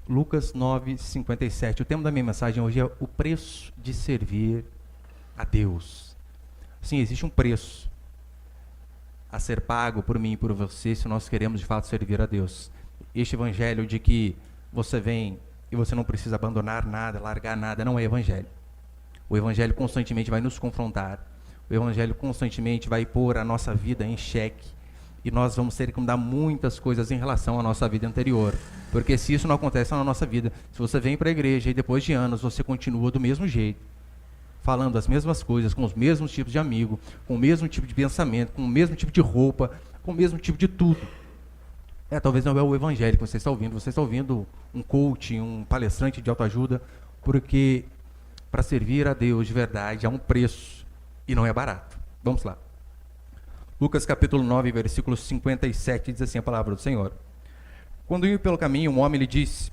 Lucas 9:57. O tema da minha mensagem hoje é o preço de servir a Deus. Sim, existe um preço a ser pago por mim e por você se nós queremos de fato servir a Deus. Este evangelho de que você vem e você não precisa abandonar nada, largar nada, não é evangelho. O evangelho constantemente vai nos confrontar. O evangelho constantemente vai pôr a nossa vida em xeque. E nós vamos ter que mudar muitas coisas em relação à nossa vida anterior. Porque se isso não acontece na nossa vida, se você vem para a igreja e depois de anos você continua do mesmo jeito, falando as mesmas coisas, com os mesmos tipos de amigo, com o mesmo tipo de pensamento, com o mesmo tipo de roupa, com o mesmo tipo de tudo. Talvez não é o evangelho que você está ouvindo. Você está ouvindo um coach, um palestrante de autoajuda, porque para servir a Deus de verdade há um preço e não é barato. Vamos lá. Lucas capítulo 9, versículo 57, diz assim a palavra do Senhor. Quando ia pelo caminho, um homem lhe disse: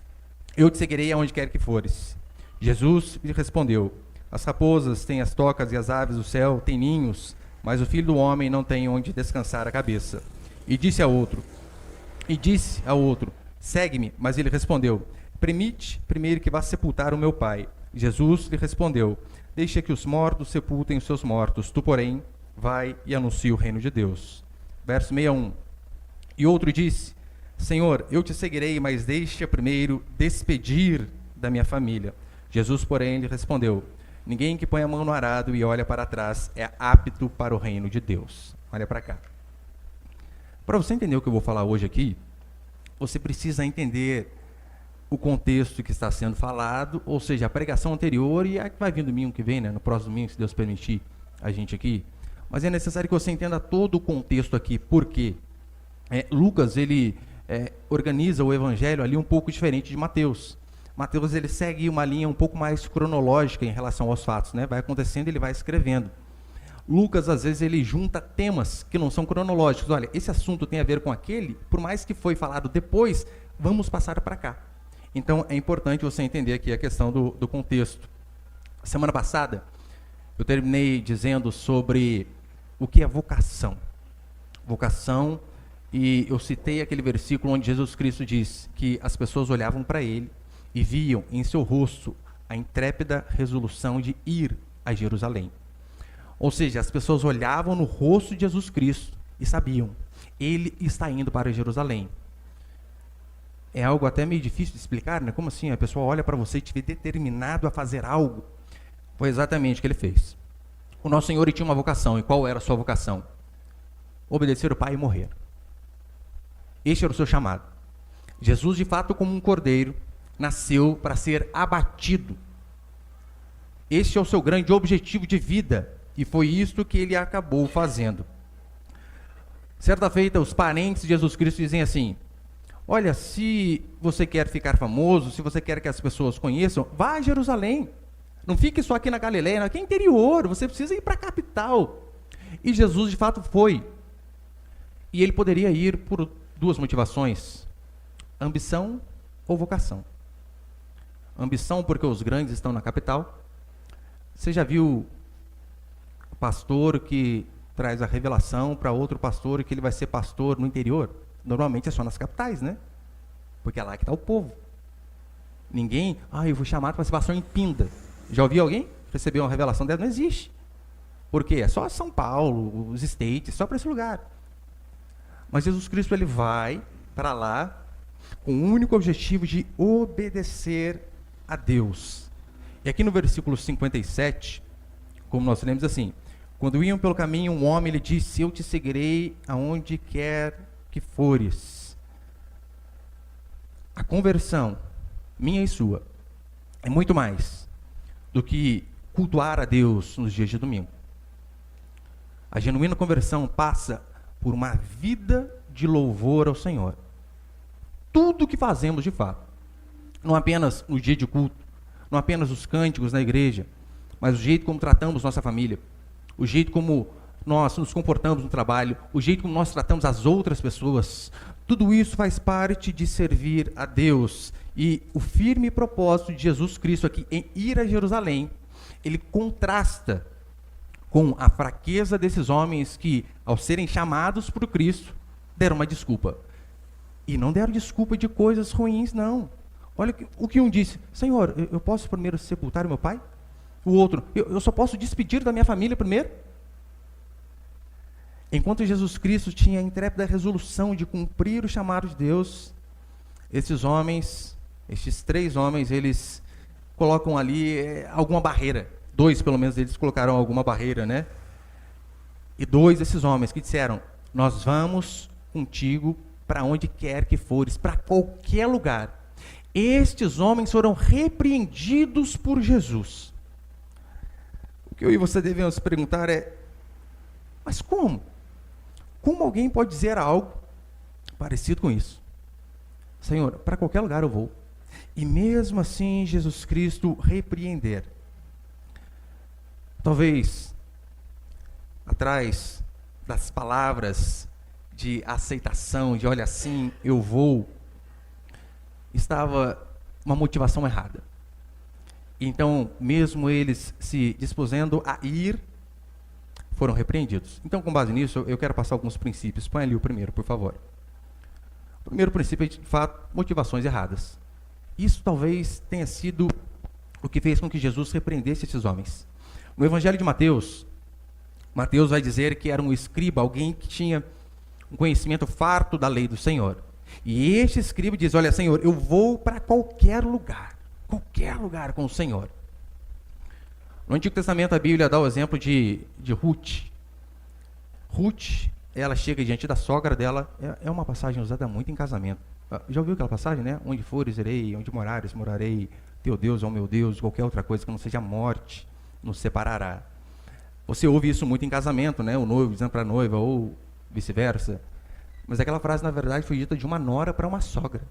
eu te seguirei aonde quer que fores. Jesus lhe respondeu: as raposas têm as tocas e as aves do céu têm ninhos, mas o filho do homem não tem onde descansar a cabeça. E disse ao outro, segue-me. Mas ele respondeu: permite primeiro que vá sepultar o meu pai. Jesus lhe respondeu: deixa que os mortos sepultem os seus mortos, tu, porém, vai e anuncia o reino de Deus. Verso 61. E outro disse: Senhor, eu te seguirei, mas deixa primeiro despedir da minha família. Jesus, porém, lhe respondeu: ninguém que põe a mão no arado e olha para trás é apto para o reino de Deus. Olha para cá. Para você entender o que eu vou falar hoje aqui, você precisa entender o contexto que está sendo falado, ou seja, a pregação anterior e a que vai vir domingo que vem, né, no próximo domingo, se Deus permitir a gente aqui. Mas é necessário que você entenda todo o contexto aqui, porque Lucas, ele organiza o evangelho ali um pouco diferente de Mateus. Mateus, ele segue uma linha um pouco mais cronológica em relação aos fatos, né? Vai acontecendo, ele vai escrevendo. Lucas, às vezes, ele junta temas que não são cronológicos. Olha, esse assunto tem a ver com aquele, por mais que foi falado depois, vamos passar para cá. Então, é importante você entender aqui a questão do contexto. Semana passada, eu terminei dizendo sobre o que é vocação. Vocação, e eu citei aquele versículo onde Jesus Cristo diz que as pessoas olhavam para ele e viam em seu rosto a intrépida resolução de ir a Jerusalém. Ou seja, as pessoas olhavam no rosto de Jesus Cristo e sabiam, ele está indo para Jerusalém. É algo até meio difícil de explicar, né? Como assim? A pessoa olha para você e te vê determinado a fazer algo. Foi exatamente o que ele fez. O nosso Senhor, ele tinha uma vocação. E qual era a sua vocação? Obedecer o Pai e morrer. Este era o seu chamado. Jesus, de fato, como um cordeiro, nasceu para ser abatido. Este é o seu grande objetivo de vida. E foi isto que ele acabou fazendo. Certa feita, os parentes de Jesus Cristo dizem assim: olha, se você quer ficar famoso, se você quer que as pessoas conheçam, vá a Jerusalém. Não fique só aqui na Galileia, aqui é interior, você precisa ir para a capital. E Jesus, de fato, foi. E ele poderia ir por duas motivações: ambição ou vocação. Ambição porque os grandes estão na capital. Você já viu pastor que traz a revelação para outro pastor que ele vai ser pastor no interior? Normalmente é só nas capitais, né? Porque é lá que está o povo. Ninguém, eu fui chamado para ser pastor em Pinda. Já ouviu alguém receber uma revelação dessa? Não existe. Por quê? É só São Paulo, os States, só para esse lugar. Mas Jesus Cristo, ele vai para lá com o único objetivo de obedecer a Deus. E aqui no versículo 57, como nós lemos assim: quando iam pelo caminho, um homem lhe disse: eu te seguirei aonde quer que fores. A conversão, minha e sua, é muito mais do que cultuar a Deus nos dias de domingo. A genuína conversão passa por uma vida de louvor ao Senhor. Tudo o que fazemos de fato, não apenas no dia de culto, não apenas os cânticos na igreja, mas o jeito como tratamos nossa família, o jeito como nós nos comportamos no trabalho, o jeito como nós tratamos as outras pessoas, tudo isso faz parte de servir a Deus. E o firme propósito de Jesus Cristo aqui em ir a Jerusalém, ele contrasta com a fraqueza desses homens que, ao serem chamados por Cristo, deram uma desculpa. E não deram desculpa de coisas ruins, não. Olha o que um disse: Senhor, eu posso primeiro sepultar o meu pai? O outro: eu só posso despedir da minha família primeiro? Enquanto Jesus Cristo tinha a intrépida resolução de cumprir o chamado de Deus, estes 3 homens, eles colocam ali alguma barreira. 2, pelo menos, eles colocaram alguma barreira, né? E 2 desses homens que disseram: nós vamos contigo para onde quer que fores, para qualquer lugar. Estes homens foram repreendidos por Jesus. O que eu e você devemos perguntar é: mas como? Como alguém pode dizer algo parecido com isso? Senhor, para qualquer lugar eu vou. E mesmo assim Jesus Cristo repreender. Talvez atrás das palavras de aceitação, de olha, assim eu vou, estava uma motivação errada. Então, mesmo eles se disposendo a ir, foram repreendidos. Então, com base nisso, eu quero passar alguns princípios. Põe ali o primeiro, por favor. O primeiro princípio é, de fato, motivações erradas. Isso talvez tenha sido o que fez com que Jesus repreendesse esses homens. No Evangelho de Mateus, Mateus vai dizer que era um escriba, alguém que tinha um conhecimento farto da lei do Senhor. E este escriba diz: olha, Senhor, eu vou para qualquer lugar com o Senhor. No Antigo Testamento, a Bíblia dá o exemplo de Ruth. Ruth, ela chega diante da sogra dela, é uma passagem usada muito em casamento. Já ouviu aquela passagem, né? Onde fores, irei, onde morares, morarei, teu Deus é o meu Deus, qualquer outra coisa que não seja a morte nos separará. Você ouve isso muito em casamento, né? O noivo dizendo para a noiva, ou vice-versa. Mas aquela frase, na verdade, foi dita de uma nora para uma sogra.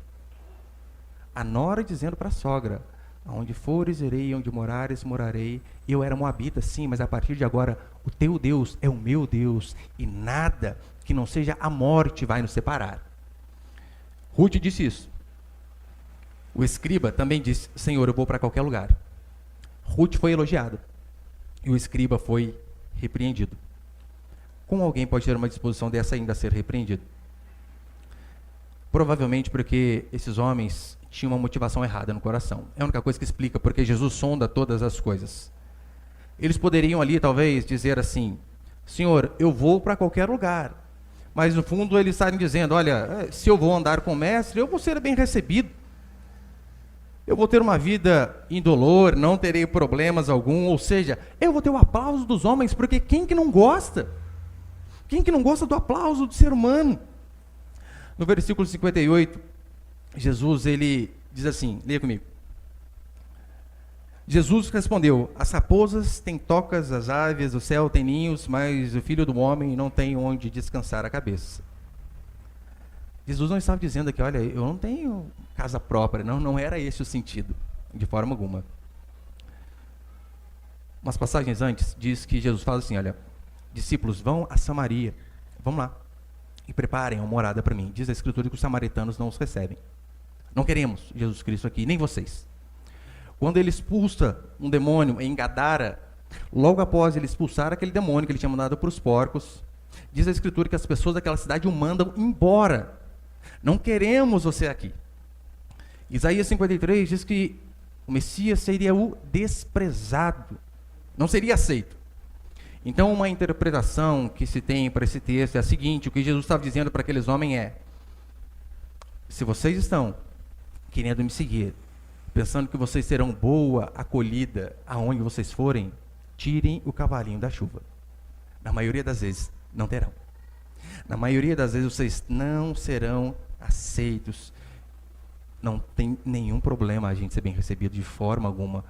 A nora dizendo para a sogra: aonde fores, irei, onde morares, morarei. Eu era moabita, sim, mas a partir de agora, o teu Deus é o meu Deus, e nada que não seja a morte vai nos separar. Ruth disse isso. O escriba também disse: Senhor, eu vou para qualquer lugar. Ruth foi elogiada, e o escriba foi repreendido. Como alguém pode ter uma disposição dessa ainda a ser repreendido? Provavelmente porque esses homens tinham uma motivação errada no coração. É a única coisa que explica porque Jesus sonda todas as coisas. Eles poderiam ali talvez dizer assim: Senhor, eu vou para qualquer lugar. Mas no fundo eles estarem dizendo: olha, se eu vou andar com o mestre, eu vou ser bem recebido. Eu vou ter uma vida indolor, não terei problemas algum. Ou seja, eu vou ter o aplauso dos homens, porque quem que não gosta? Quem que não gosta do aplauso do ser humano? No versículo 58, Jesus, ele diz assim, leia comigo. Jesus respondeu: as raposas têm tocas, as aves do céu têm ninhos, mas o filho do homem não tem onde descansar a cabeça. Jesus não estava dizendo aqui: olha, eu não tenho casa própria. Não era esse o sentido, de forma alguma. Umas passagens antes, diz que Jesus fala assim: olha, discípulos, vão a Samaria, vamos lá, e preparem uma morada para mim. Diz a Escritura que os samaritanos não os recebem. Não queremos Jesus Cristo aqui, nem vocês. Quando ele expulsa um demônio em Gadara, logo após ele expulsar aquele demônio que ele tinha mandado para os porcos, diz a Escritura que as pessoas daquela cidade o mandam embora. Não queremos você aqui. Isaías 53 diz que o Messias seria o desprezado, não seria aceito. Então, uma interpretação que se tem para esse texto é a seguinte: o que Jesus estava dizendo para aqueles homens é: se vocês estão querendo me seguir, pensando que vocês terão boa acolhida aonde vocês forem, tirem o cavalinho da chuva. Na maioria das vezes, não terão. Na maioria das vezes, vocês não serão aceitos. Não tem nenhum problema a gente ser bem recebido de forma alguma.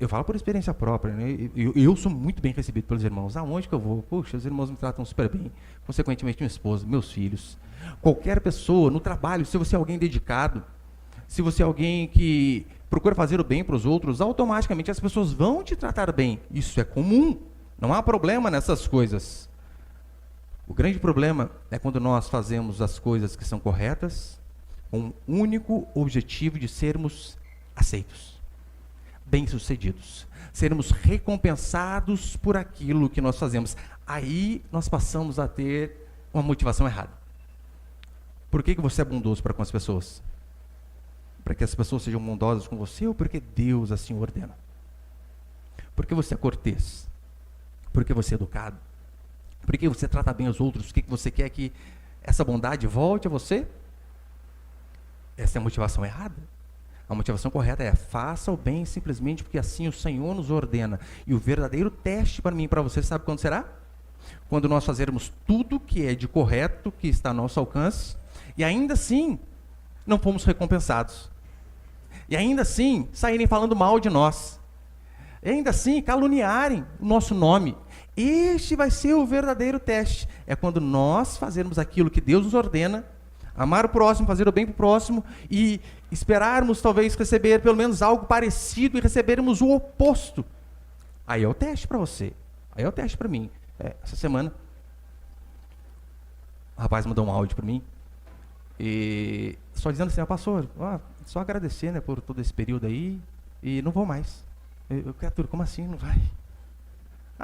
Eu falo por experiência própria, né? Eu sou muito bem recebido pelos irmãos. Aonde que eu vou? Poxa, os irmãos me tratam super bem. Consequentemente, minha esposa, meus filhos. Qualquer pessoa, no trabalho, se você é alguém dedicado, se você é alguém que procura fazer o bem para os outros, automaticamente as pessoas vão te tratar bem. Isso é comum. Não há problema nessas coisas. O grande problema é quando nós fazemos as coisas que são corretas com o único objetivo de sermos aceitos, bem-sucedidos, sermos recompensados por aquilo que nós fazemos. Aí nós passamos a ter uma motivação errada. Por que você é bondoso para com as pessoas? para que as pessoas sejam bondosas com você ou porque Deus assim ordena? Porque você é cortês? Porque você é educado? Porque você trata bem os outros? Porque você quer que essa bondade volte a você? Essa é a motivação errada. A motivação correta é: faça o bem simplesmente porque assim o Senhor nos ordena. E o verdadeiro teste para mim e para você, sabe quando será? Quando nós fazermos tudo que é de correto, que está ao nosso alcance, e ainda assim não fomos recompensados. E ainda assim saírem falando mal de nós. E ainda assim caluniarem o nosso nome. Este vai ser o verdadeiro teste. É quando nós fazermos aquilo que Deus nos ordena, amar o próximo, fazer o bem para o próximo, e esperarmos talvez receber pelo menos algo parecido e recebermos o oposto. Aí é o teste para você. Aí é o teste para mim. Essa semana, o rapaz mandou um áudio para mim, e só dizendo assim: pastor, só agradecer, né, por todo esse período aí, e não vou mais. Criatura, como assim não vai?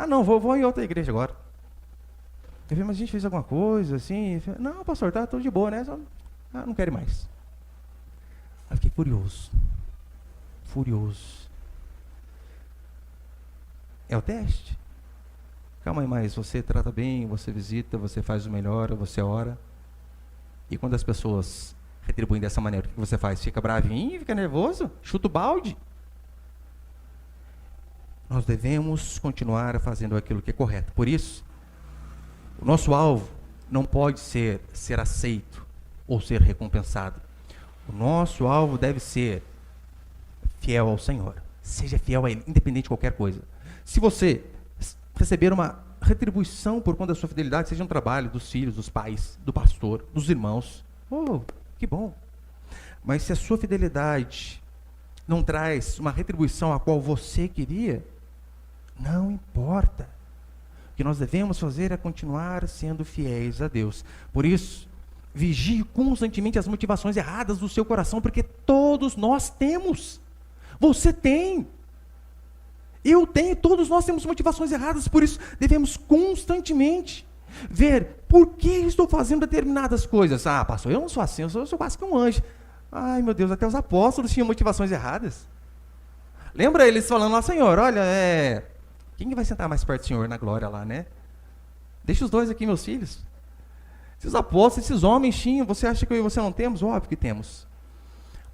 Não, vou em outra igreja agora. Eu falei: mas a gente fez alguma coisa assim? Falei: não, pastor, tá tudo de boa, né? Só, não quero ir mais. Aí fiquei furioso. É o teste. Calma aí, mas você trata bem, você visita, você faz o melhor, você ora. E quando as pessoas retribuem dessa maneira, o que você faz? Fica bravinho, fica nervoso? Chuta o balde? Nós devemos continuar fazendo aquilo que é correto. Por isso, o nosso alvo não pode ser aceito ou ser recompensado. O nosso alvo deve ser fiel ao Senhor. Seja fiel a Ele, independente de qualquer coisa. Se você receber uma retribuição por conta da sua fidelidade, seja no trabalho, dos filhos, dos pais, do pastor, dos irmãos, que bom. Mas se a sua fidelidade não traz uma retribuição a qual você queria, não importa. O que nós devemos fazer é continuar sendo fiéis a Deus. Por isso, vigie constantemente as motivações erradas do seu coração, porque todos nós temos. Você tem. Eu tenho, todos nós temos motivações erradas, por isso devemos constantemente ver por que estou fazendo determinadas coisas. Pastor, eu não sou assim, eu sou quase que um anjo. Ai, meu Deus, até os apóstolos tinham motivações erradas. Lembra eles falando: Senhor, olha, quem vai sentar mais perto do Senhor na glória lá, né? Deixa os dois aqui, meus filhos. Esses apóstolos, esses homens tinham, você acha que eu e você não temos? Óbvio que temos.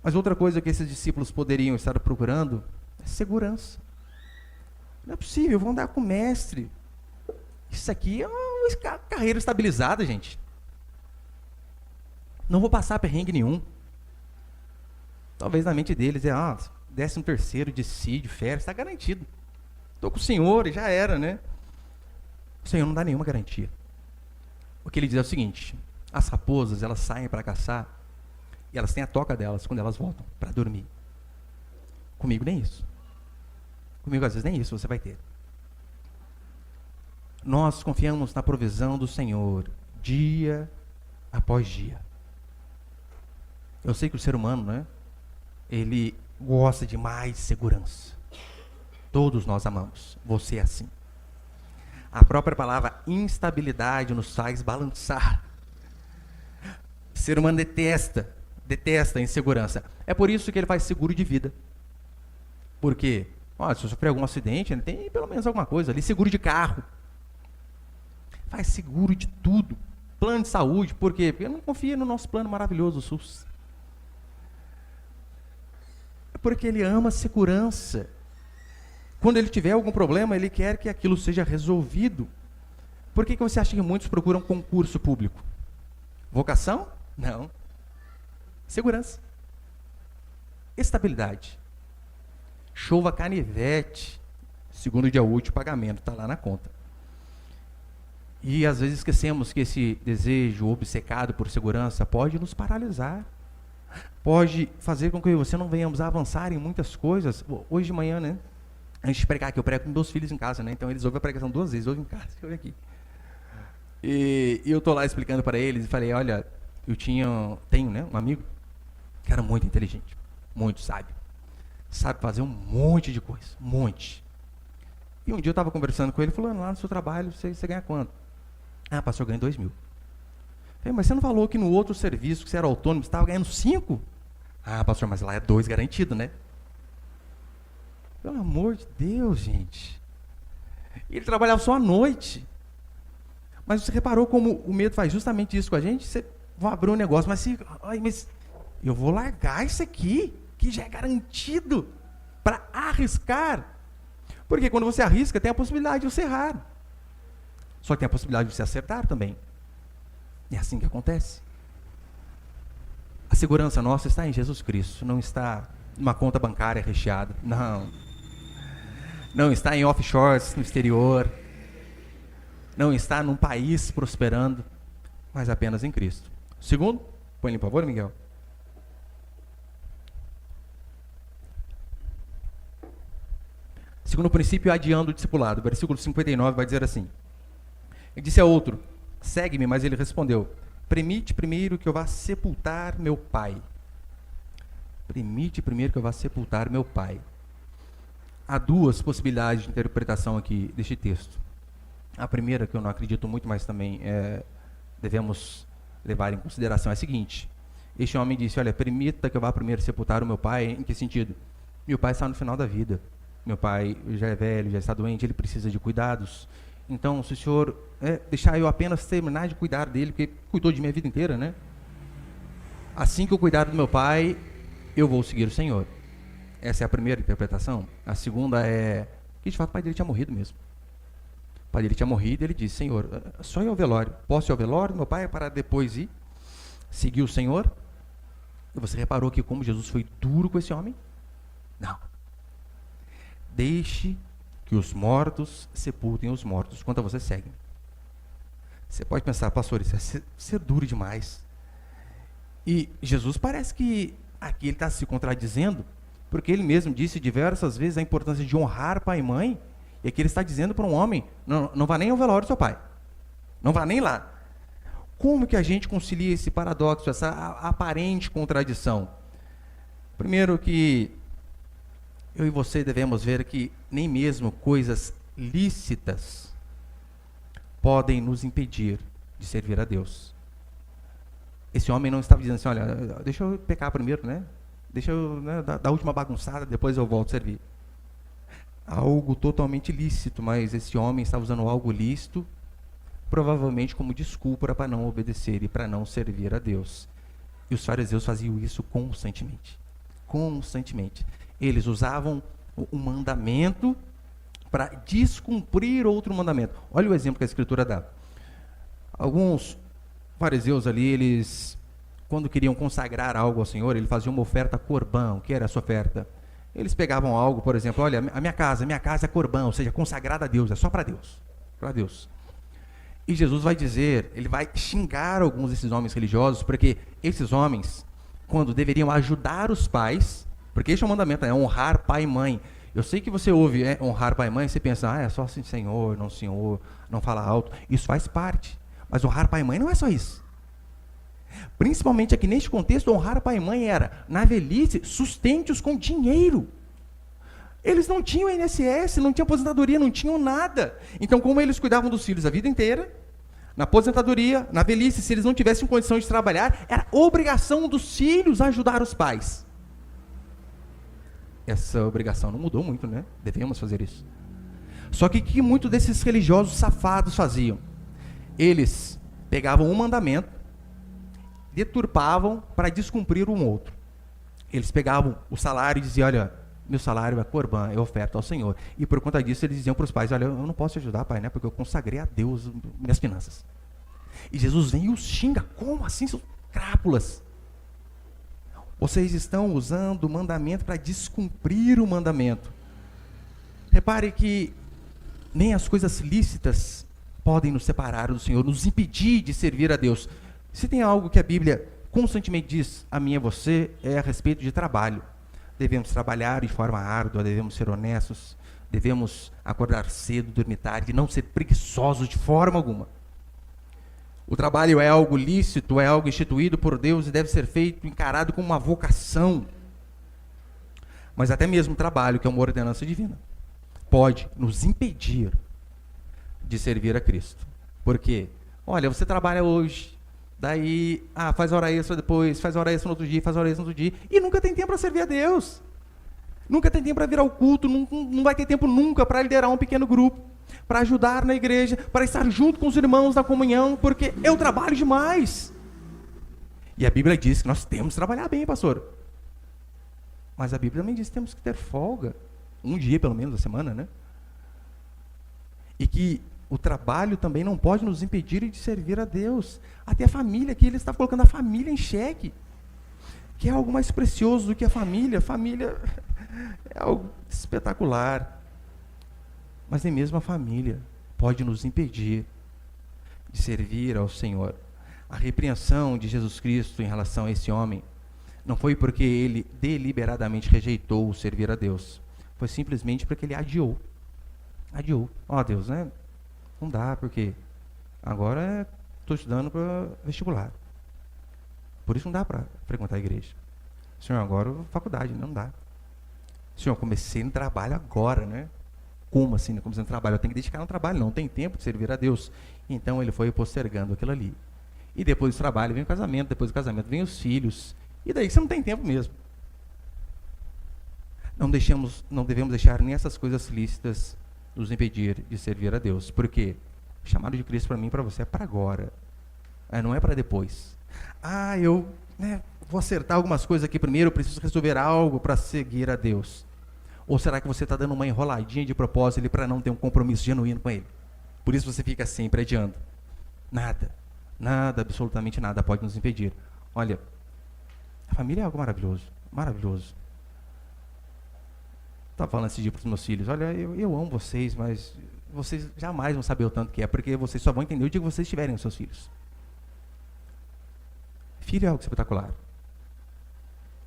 Mas outra coisa que esses discípulos poderiam estar procurando é segurança. Não é possível, vão andar com o mestre. Isso aqui é uma carreira estabilizada, gente. Não vou passar perrengue nenhum. Talvez na mente deles 13º de férias, está garantido. Estou com o Senhor e já era, né? O Senhor não dá nenhuma garantia. O que ele diz é o seguinte: as raposas, elas saem para caçar e elas têm a toca delas quando elas voltam para dormir. Comigo nem isso. Comigo, às vezes, nem isso você vai ter. Nós confiamos na provisão do Senhor, dia após dia. Eu sei que o ser humano, né, ele gosta de mais segurança. Todos nós amamos. Você é assim. A própria palavra instabilidade nos faz balançar. O ser humano detesta a insegurança. É por isso que ele faz seguro de vida. Por quê? Se eu sofrer algum acidente, ele tem pelo menos alguma coisa ali. Seguro de carro. Faz seguro de tudo. Plano de saúde. Por quê? Porque eu não confio no nosso plano maravilhoso, o SUS. É porque ele ama a segurança. Quando ele tiver algum problema, ele quer que aquilo seja resolvido. Por que você acha que muitos procuram concurso público? Vocação? Não. Segurança. Estabilidade. Chova canivete, segundo dia útil, o pagamento está lá na conta. E às vezes esquecemos que esse desejo obcecado por segurança pode nos paralisar. Pode fazer com que você não venhamos a avançar em muitas coisas. Hoje de manhã, né? Antes de pregar, que eu prego com meus filhos em casa, né? Então eles ouvem a pregação 2 vezes, ouvem em casa, eu venho aqui. E eu estou lá explicando para eles e falei: olha, tenho, né, um amigo que era muito inteligente, muito sábio. Sabe fazer um monte de coisa, um monte. E um dia eu estava conversando com ele, falando: lá no seu trabalho, você ganha quanto? Pastor, eu ganho 2.000. Falei: mas você não falou que no outro serviço, que você era autônomo, você estava ganhando 5? Ah, pastor, mas lá é 2 garantido, né? Pelo amor de Deus, gente. Ele trabalhava só à noite. Mas você reparou como o medo faz justamente isso com a gente? Você vai abrir um negócio, mas eu vou largar isso aqui, que já é garantido, para arriscar. Porque quando você arrisca, tem a possibilidade de você errar. Só que tem a possibilidade de você acertar também. É assim que acontece. A segurança nossa está em Jesus Cristo, não está numa conta bancária recheada. Não. Não está em offshores no exterior. Não está num país prosperando, mas apenas em Cristo. Segundo, põe ali por favor, Miguel. Segundo princípio, adiando o discipulado. Versículo 59 vai dizer assim. Ele disse a outro, segue-me, mas ele respondeu, permite primeiro que eu vá sepultar meu pai. Permite primeiro que eu vá sepultar meu pai. Há 2 possibilidades de interpretação aqui deste texto. A primeira, que eu não acredito muito, mas também devemos levar em consideração, é a seguinte. Este homem disse, olha, permita que eu vá primeiro sepultar o meu pai. Em que sentido? Meu pai está no final da vida. Meu pai já é velho, já está doente, ele precisa de cuidados. Então, se o senhor deixar eu apenas terminar de cuidar dele, porque cuidou de minha vida inteira, né? Assim que eu cuidar do meu pai, eu vou seguir o Senhor. Essa é a primeira interpretação. A segunda é que, de fato, o pai dele tinha morrido mesmo. O pai dele tinha morrido e ele disse, Senhor, só ir ao velório. Posso ir ao velório, meu pai, para depois ir seguir o Senhor? E você reparou que como Jesus foi duro com esse homem? Não. Deixe que os mortos sepultem os mortos, enquanto você segue. Você pode pensar, pastor, isso é ser duro demais. E Jesus parece que aqui ele está se contradizendo, porque ele mesmo disse diversas vezes a importância de honrar pai e mãe, e aqui ele está dizendo para um homem, não vá nem ao velório do seu pai, não vá nem lá. Como que a gente concilia esse paradoxo, essa aparente contradição? Primeiro que eu e você devemos ver que nem mesmo coisas lícitas podem nos impedir de servir a Deus. Esse homem não estava dizendo assim, olha, deixa eu pecar primeiro, né? Deixa eu dar a última bagunçada, depois eu volto a servir. Algo totalmente lícito, mas esse homem está usando algo lícito, provavelmente como desculpa para não obedecer e para não servir a Deus. E os fariseus faziam isso constantemente. Constantemente. Eles usavam um mandamento para descumprir outro mandamento. Olha o exemplo que a Escritura dá. Alguns fariseus ali, eles, quando queriam consagrar algo ao Senhor, eles faziam uma oferta corbã. O que era essa oferta? Eles pegavam algo, por exemplo, olha, a minha casa é corbã, ou seja, consagrada a Deus, é só para Deus. Para Deus. E Jesus vai dizer, ele vai xingar alguns desses homens religiosos, porque esses homens, quando deveriam ajudar os pais, porque este é o mandamento, honrar pai e mãe. Eu sei que você ouve honrar pai e mãe, você pensa, é só assim, senhor, não fala alto. Isso faz parte. Mas honrar pai e mãe não é só isso. Principalmente aqui neste contexto, honrar pai e mãe era, na velhice, sustente-os com dinheiro. Eles não tinham INSS, não tinham aposentadoria, não tinham nada. Então, como eles cuidavam dos filhos a vida inteira, na aposentadoria, na velhice, se eles não tivessem condição de trabalhar, era obrigação dos filhos ajudar os pais. Essa obrigação não mudou muito, né? Devemos fazer isso. Só que o que muitos desses religiosos safados faziam? Eles pegavam um mandamento, deturpavam para descumprir um outro. Eles pegavam o salário e diziam, olha, meu salário é corbã, eu oferto ao Senhor. E por conta disso eles diziam para os pais, olha, eu não posso te ajudar, pai, né? Porque eu consagrei a Deus minhas finanças. E Jesus vem e os xinga, como assim, seus crápulas? Vocês estão usando o mandamento para descumprir o mandamento. Repare que nem as coisas lícitas podem nos separar do Senhor, nos impedir de servir a Deus. Se tem algo que a Bíblia constantemente diz a mim e a você, é a respeito de trabalho. Devemos trabalhar de forma árdua, devemos ser honestos, devemos acordar cedo, dormir tarde, não ser preguiçosos de forma alguma. O trabalho é algo lícito, é algo instituído por Deus e deve ser feito, encarado como uma vocação. Mas até mesmo o trabalho, que é uma ordenança divina, pode nos impedir de servir a Cristo. Por quê? Olha, você trabalha hoje, Daí, faz hora extra depois, faz hora extra no outro dia, faz hora extra no outro dia. E nunca tem tempo para servir a Deus. Nunca tem tempo para vir ao culto, não vai ter tempo nunca para liderar um pequeno grupo, para ajudar na igreja, para estar junto com os irmãos na comunhão, porque eu trabalho demais. E a Bíblia diz que nós temos que trabalhar bem, pastor. Mas a Bíblia também diz que temos que ter folga, um dia pelo menos da semana, né? E que o trabalho também não pode nos impedir de servir a Deus. Até a família, aqui ele está colocando a família em xeque, que é algo mais precioso do que a família. Família é algo espetacular, mas nem mesmo a família pode nos impedir de servir ao Senhor. A repreensão de Jesus Cristo em relação a esse homem não foi porque ele deliberadamente rejeitou o servir a Deus, foi simplesmente porque ele adiou. Deus, né? Não dá, porque agora estou estudando para vestibular, por isso não dá para frequentar a igreja. Senhor, agora faculdade, não dá. Senhor, comecei no trabalho agora, né? Como assim, comecei no trabalho? Eu tenho que dedicar no trabalho, não tem tempo de servir a Deus. Então ele foi postergando aquilo ali. E depois do trabalho vem o casamento, depois do casamento vem os filhos. E daí você não tem tempo mesmo. Não devemos deixar nem essas coisas lícitas nos impedir de servir a Deus. Porque o chamado de Cristo para mim e para você é para agora. Não é para depois. Eu vou acertar algumas coisas aqui primeiro, eu preciso resolver algo para seguir a Deus. Ou será que você está dando uma enroladinha de propósito para não ter um compromisso genuíno com Ele? Por isso você fica sempre adiando. Nada, absolutamente nada pode nos impedir. Olha, a família é algo maravilhoso, maravilhoso. Estava falando esse dia para os meus filhos, olha, eu amo vocês, mas vocês jamais vão saber o tanto que é, porque vocês só vão entender o dia que vocês tiverem os seus filhos. Filho é algo espetacular.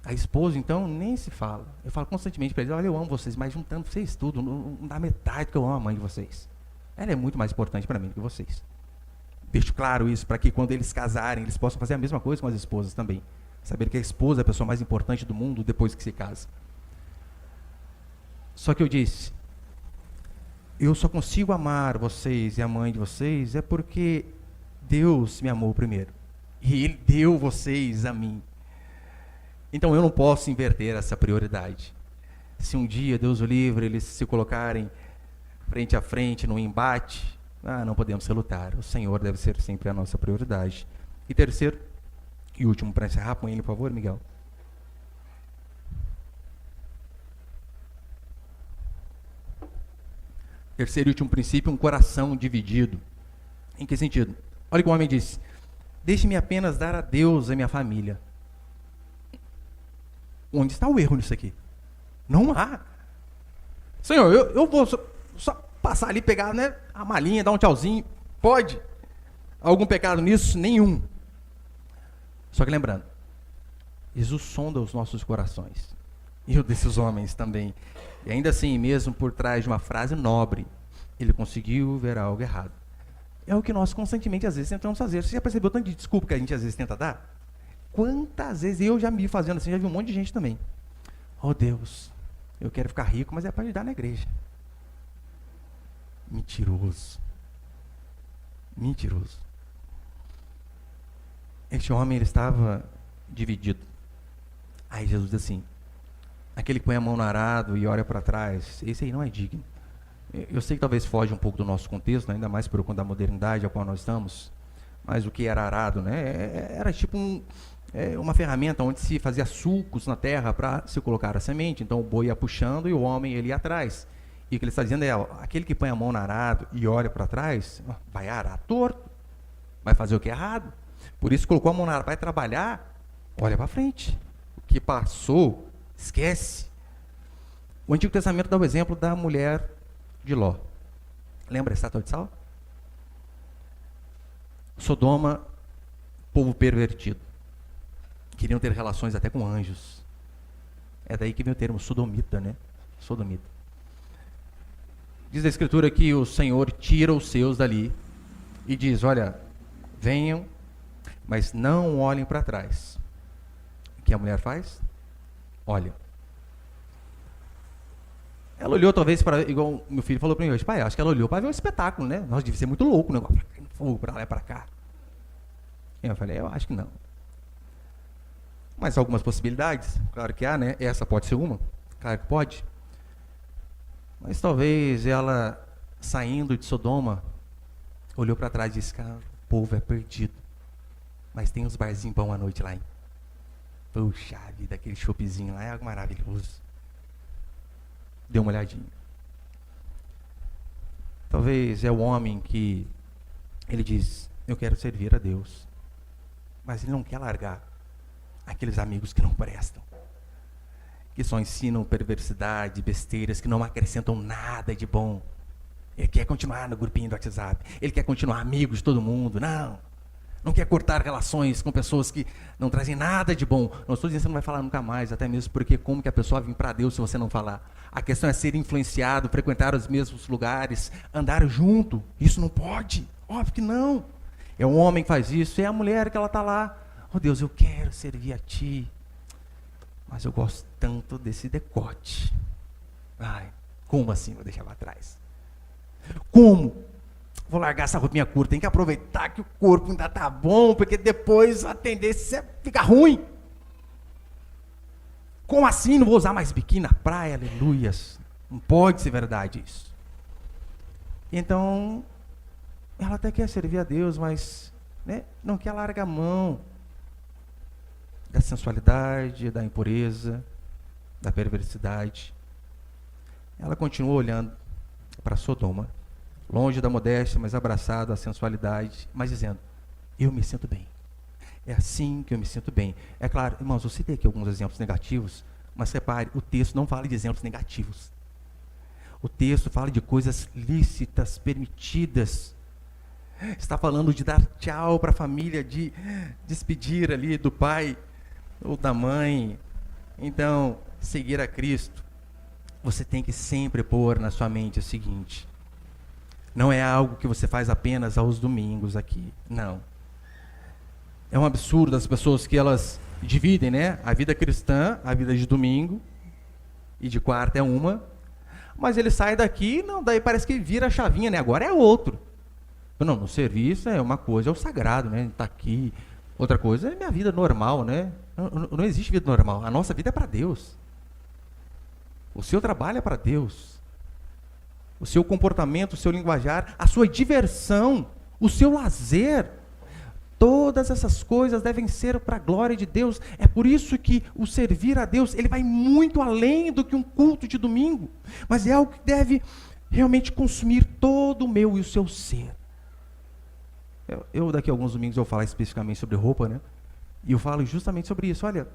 A esposa, então, nem se fala. Eu falo constantemente para eles, olha, eu amo vocês, mas juntando vocês tudo, não dá metade que eu amo a mãe de vocês. Ela é muito mais importante para mim do que vocês. Deixo claro isso, para que quando eles casarem, eles possam fazer a mesma coisa com as esposas também. Saber que a esposa é a pessoa mais importante do mundo depois que se casa. Só que eu disse, eu só consigo amar vocês e a mãe de vocês é porque Deus me amou primeiro. E Ele deu vocês a mim. Então eu não posso inverter essa prioridade. Se um dia, Deus o livre, eles se colocarem frente a frente num embate, não podemos relutar. O Senhor deve ser sempre a nossa prioridade. E terceiro, e último para encerrar, põe ele, por favor, Miguel. Terceiro e último princípio, um coração dividido. Em que sentido? Olha o que o homem disse, deixe-me apenas dar a Deus a minha família. Onde está o erro nisso aqui? Não há. Senhor, eu vou só passar ali, pegar, a malinha, dar um tchauzinho. Pode? Algum pecado nisso? Nenhum. Só que lembrando, Jesus sonda os nossos corações. E o desses homens também. E ainda assim, mesmo por trás de uma frase nobre, ele conseguiu ver algo errado. É o que nós constantemente, às vezes, tentamos fazer. Você já percebeu o tanto de desculpa que a gente, às vezes, tenta dar? Quantas vezes eu já me vi fazendo assim, já vi um monte de gente também. Oh, Deus, eu quero ficar rico, mas é para ajudar na igreja. Mentiroso. Mentiroso. Este homem, ele estava dividido. Aí Jesus diz assim, aquele que põe a mão no arado e olha para trás, esse aí não é digno. Eu sei que talvez foge um pouco do nosso contexto, ainda mais por conta da modernidade a qual nós estamos, mas o que era arado, era tipo uma ferramenta onde se fazia sulcos na terra para se colocar a semente. Então o boi ia puxando e o homem ele ia atrás. E o que ele está dizendo é, aquele que põe a mão no arado e olha para trás, vai arar torto, vai fazer o que é errado. Por isso colocou a mão no arado, vai trabalhar, olha para frente. O que passou, esquece. O Antigo Testamento dá o exemplo da mulher de Ló. Lembra a estátua de sal? Sodoma, povo pervertido. Queriam ter relações até com anjos. É daí que vem o termo sodomita, Sodomita. Diz a Escritura que o Senhor tira os seus dali e diz, olha, venham, mas não olhem para trás. O que a mulher faz? Olha. Ela olhou talvez para, igual meu filho falou para mim hoje, pai, acho que ela olhou para ver um espetáculo, Nossa, devia ser muito louco o negócio, fogo para lá e para cá. Eu falei, eu acho que não. Mas algumas possibilidades, claro que há, né? Essa pode ser uma, claro que pode. Mas talvez ela, saindo de Sodoma, olhou para trás e disse, cara, o povo é perdido. Mas tem uns barzinhos bons à noite lá, hein? Puxa vida, aquele choppzinho lá é algo maravilhoso. Dê uma olhadinha. Talvez é o homem que ele diz, eu quero servir a Deus. Mas ele não quer largar aqueles amigos que não prestam, que só ensinam perversidade, besteiras, que não acrescentam nada de bom. Ele quer continuar no grupinho do WhatsApp, ele quer continuar amigo de todo mundo, não quer cortar relações com pessoas que não trazem nada de bom. Não estou dizendo que você não vai falar nunca mais, até mesmo porque como que a pessoa vem para Deus se você não falar? A questão é ser influenciado, frequentar os mesmos lugares, andar junto. Isso não pode, óbvio que não. É um homem que faz isso, é a mulher que ela está lá. Oh Deus, eu quero servir a Ti, mas eu gosto tanto desse decote. Ai, como assim vou deixar para trás? Como? Vou largar essa roupinha curta, tem que aproveitar que o corpo ainda está bom, porque depois a tendência é ficar ruim. Como assim? Não vou usar mais biquíni na praia, aleluias. Não pode ser verdade isso. Então, ela até quer servir a Deus, mas não quer largar a mão da sensualidade, da impureza, da perversidade. Ela continua olhando para Sodoma, longe da modéstia, mas abraçado à sensualidade, mas dizendo, eu me sinto bem. É assim que eu me sinto bem. É claro, irmãos, eu citei aqui alguns exemplos negativos, mas repare, o texto não fala de exemplos negativos. O texto fala de coisas lícitas, permitidas. Está falando de dar tchau para a família, de despedir ali do pai ou da mãe. Então, seguir a Cristo, você tem que sempre pôr na sua mente o seguinte, não é algo que você faz apenas aos domingos aqui, não. É um absurdo as pessoas que elas dividem, a vida cristã, a vida de domingo, e de quarta é uma, mas ele sai daqui, daí parece que vira a chavinha, agora é outro. Não, no serviço é uma coisa, é o sagrado, está aqui. Outra coisa é minha vida normal, Não existe vida normal, a nossa vida é para Deus. O seu trabalho é para Deus. O seu comportamento, o seu linguajar, a sua diversão, o seu lazer, todas essas coisas devem ser para a glória de Deus. É por isso que o servir a Deus, ele vai muito além do que um culto de domingo, mas é algo que deve realmente consumir todo o meu e o seu ser. Eu daqui a alguns domingos eu vou falar especificamente sobre roupa, e eu falo justamente sobre isso. Olha,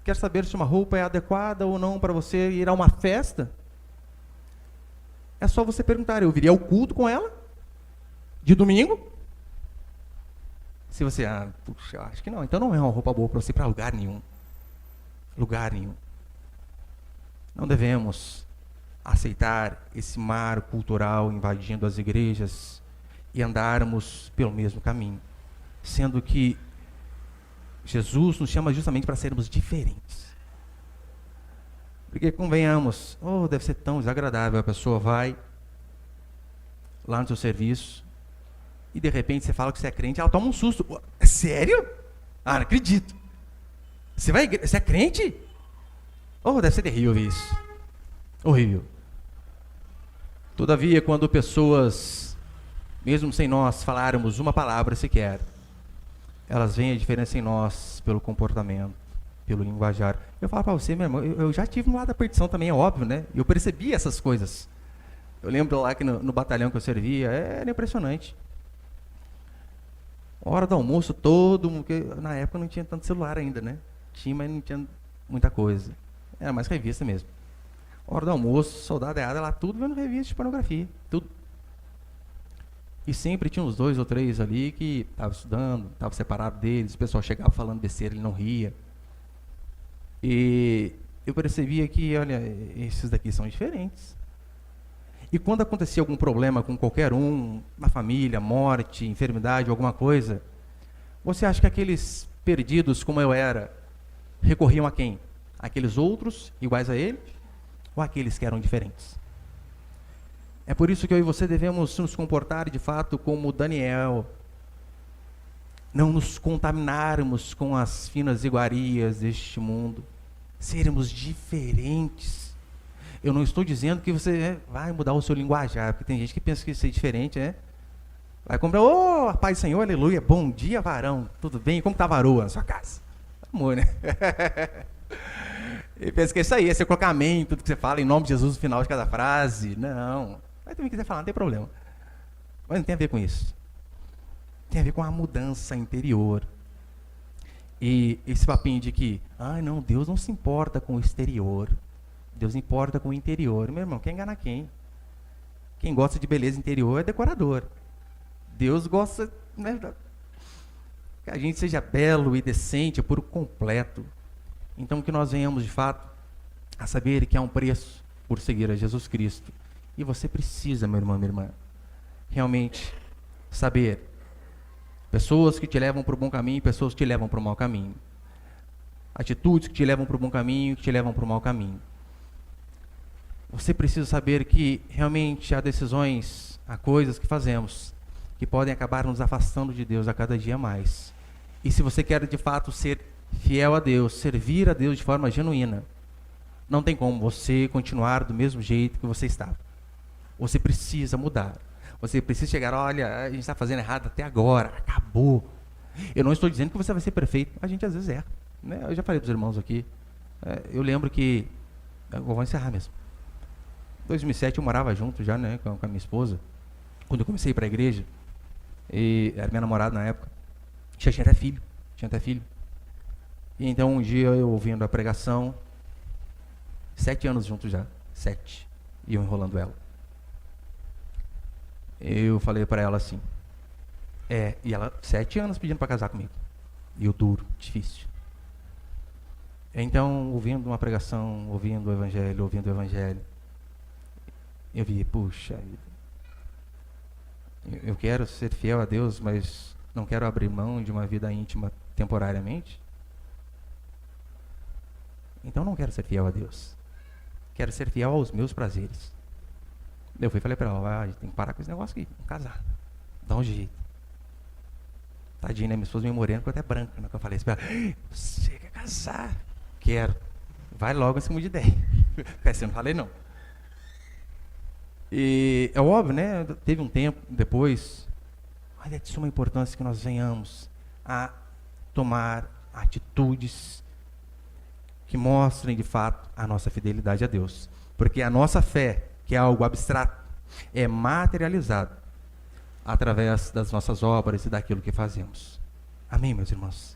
quer saber se uma roupa é adequada ou não para você ir a uma festa? É só você perguntar, eu viria ao culto com ela? De domingo? Se você, puxa, acho que não, então não é uma roupa boa para você ir para lugar nenhum. Lugar nenhum. Não devemos aceitar esse mar cultural invadindo as igrejas e andarmos pelo mesmo caminho, sendo que Jesus nos chama justamente para sermos diferentes. Porque convenhamos, deve ser tão desagradável, a pessoa vai lá no seu serviço e de repente você fala que você é crente, ela toma um susto. É sério? Não acredito. Você é crente? Deve ser terrível isso. Horrível. Todavia, quando pessoas, mesmo sem nós falarmos uma palavra sequer, elas veem a diferença em nós pelo comportamento, pelo linguajar. Eu falo para você, meu irmão, eu já tive no lado da perdição também, é óbvio, Eu percebi essas coisas. Eu lembro lá que no batalhão que eu servia, era impressionante. Hora do almoço, todo mundo, porque na época não tinha tanto celular ainda, Tinha, mas não tinha muita coisa. Era mais revista mesmo. Hora do almoço, soldadaiada lá, tudo vendo revista de pornografia, tudo. E sempre tinha uns 2 ou 3 ali que estavam estudando, estavam separados deles, o pessoal chegava falando besteira, ele não ria. E eu percebia que, olha, esses daqui são diferentes. E quando acontecia algum problema com qualquer um, na família, morte, enfermidade, alguma coisa, você acha que aqueles perdidos como eu era, recorriam a quem? Aqueles outros iguais a ele? Ou aqueles que eram diferentes? É por isso que eu e você devemos nos comportar de fato como Daniel. não nos contaminarmos com as finas iguarias deste mundo, sermos diferentes. Eu não estou dizendo que você vai mudar o seu linguajar, porque tem gente que pensa que ser diferente vai comprar, paz do Senhor, aleluia, bom dia, varão, tudo bem? Como está a varoa na sua casa? Amor, né? E pensa que é isso aí, é você colocar amém, tudo que você fala em nome de Jesus no final de cada frase. Não, mas também quiser falar, não tem problema. Mas não tem a ver com isso. Tem a ver com a mudança interior. E esse papinho de que, não, Deus não se importa com o exterior. Deus importa com o interior. Meu irmão, quer enganar quem? Quem gosta de beleza interior é decorador. Deus gosta, né, que a gente seja belo e decente por completo. Então que nós venhamos de fato a saber que há um preço por seguir a Jesus Cristo. E você precisa, meu irmão, minha irmã, realmente saber. Pessoas que te levam para o bom caminho, pessoas que te levam para o mau caminho. Atitudes que te levam para o bom caminho e que te levam para o mau caminho. Você precisa saber que realmente há decisões, há coisas que fazemos que podem acabar nos afastando de Deus a cada dia mais. E se você quer de fato ser fiel a Deus, servir a Deus de forma genuína, não tem como você continuar do mesmo jeito que você estava. Você precisa mudar. Você precisa chegar, olha, a gente está fazendo errado até agora, acabou. Eu não estou dizendo que você vai ser perfeito, a gente às vezes erra. Né? Eu já falei para os irmãos aqui, eu lembro que, eu vou encerrar mesmo. Em 2007 eu morava junto já, né, com a minha esposa, quando eu comecei a ir para a igreja, e era minha namorada na época, já tinha até filho. E então um dia eu ouvindo a pregação, 7 anos juntos já, 7, e eu enrolando ela. Eu falei para ela assim, e ela 7 anos pedindo para casar comigo, e eu duro, difícil. Então, ouvindo uma pregação, ouvindo o evangelho, eu vi, puxa, eu quero ser fiel a Deus, mas não quero abrir mão de uma vida íntima temporariamente. Então não quero ser fiel a Deus. Quero ser fiel aos meus prazeres. Eu fui e falei para ela, tem que parar com esse negócio aqui, vamos casar. Dá um jeito. Tadinha, né? Minha esposa meio morena, ficou até branca, né? Que eu falei assim para ela, você quer casar? Quero. Vai logo em cima de ideia. Eu não falei não. E é óbvio, né? Teve um tempo depois, mas é de suma importância que nós venhamos a tomar atitudes que mostrem de fato a nossa fidelidade a Deus. Porque a nossa fé, que é algo abstrato, é materializado através das nossas obras e daquilo que fazemos. Amém, meus irmãos?